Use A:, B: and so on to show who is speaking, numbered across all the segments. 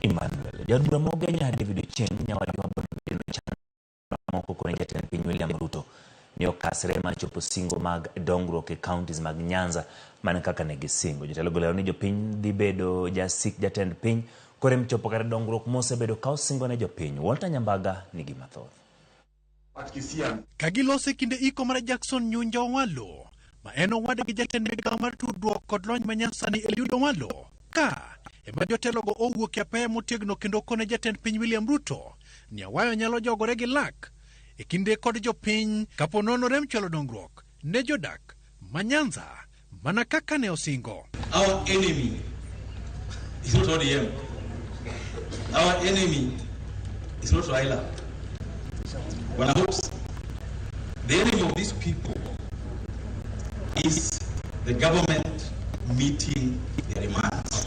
A: Emmanuel jadura mogenya David Cheng nyawadi mabino chana moko kone jatend piny William Ruto niyo kasre ma chopo singo mag dongruok e counties mag Nyanza man kaka negisingo jotelo golero ni jopiny dhi bedo jasik jatend piny kore mchopo kare dongruok mosebedo ka osingo ne jopiny. Walter Nyambaga nigi mathoth.
B: Kagilose kinde iko mar Jackson Nyunja Owalo ma en owad gi jatend migawo mar tudruok kod lony manyasani Eliud Owalo ka ema jotelogo owuok apaya motegno kendo kone jatend piny William Ruto ni awayo nyalo jogore gi lak e kinde kod jopiny kapo nono rem chalo dongruok ne jodak ma Nyanza mana kaka ne osingo.
C: Our enemy is not ODM. Our enemy is not Raila. Well, I hope the enemy of these people is the government meeting their demands.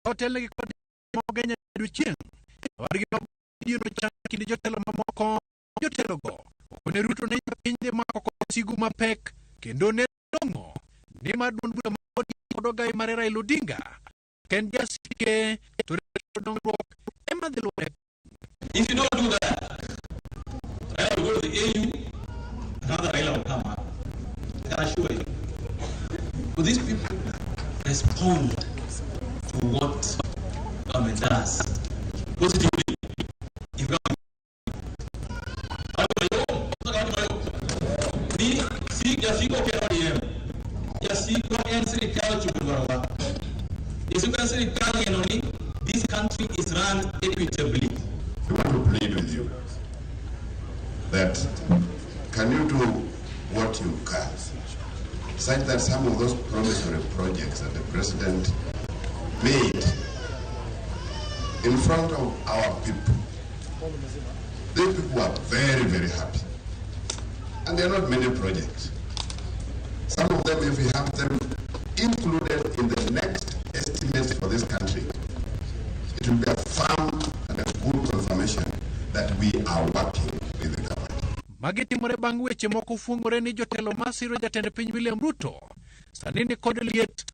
B: Hotel lagi kod mogenya duchien wargi mabiro chakini jotelo mamoko jotelo go ne Ruto ne pinde mako sigu mapek kendo ne dongo ni madun bura modi kodoga e Marera Iludinga ken jasike to dongruok ema de lo.
C: If you don't do that, I will go to the AU, another Raila will come up. I can assure you. But these people respond to what government does positively. If government this country is run equitably.
D: I want to plead with you that can you do what you can such that some of those promissory projects that the president made in front of our people, these people are very, very happy. And they are not many projects. Some of them, if we have them included in the next estimates for this country, it will be a firm and a good confirmation that we are working with the government.
B: Magiti more bang weche moko fungore ni jotelo masiro jatend piny William Ruto sanini kod liet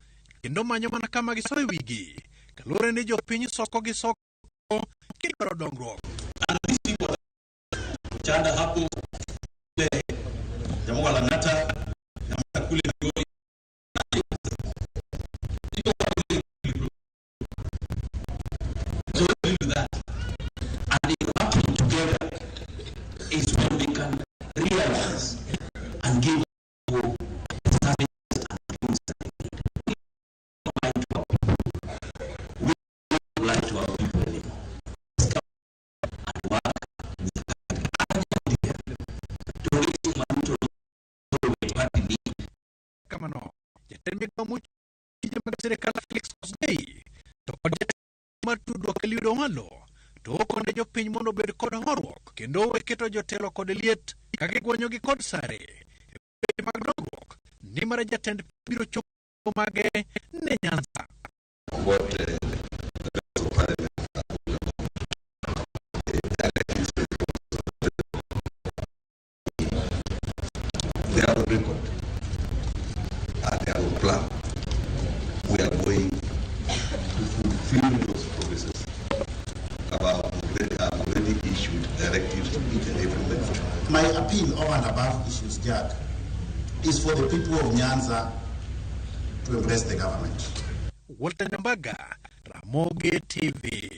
B: kendo manyo mana kama gisoe wigi kalure ni jopiny soko gi soko kidwaro dongruok.
C: And these people chanda hapo le jamaa la ngata na kule ngoi that and working together is when we can realize and give
B: to konde jopiny mondo bed kod horuok kendo keto jotelo kod liet kagigwanyo gi kod sare mag dongruok ni mara jatend biro chopo mage ne Nyanza.
D: They have a record and they have a plan. We are going to fulfill those promises. Have already issued directives to each and every member.
E: My appeal over and above issues, Jack, is for the people of Nyanza to embrace the government.
B: Walter Nyambaga, Ramogi TV.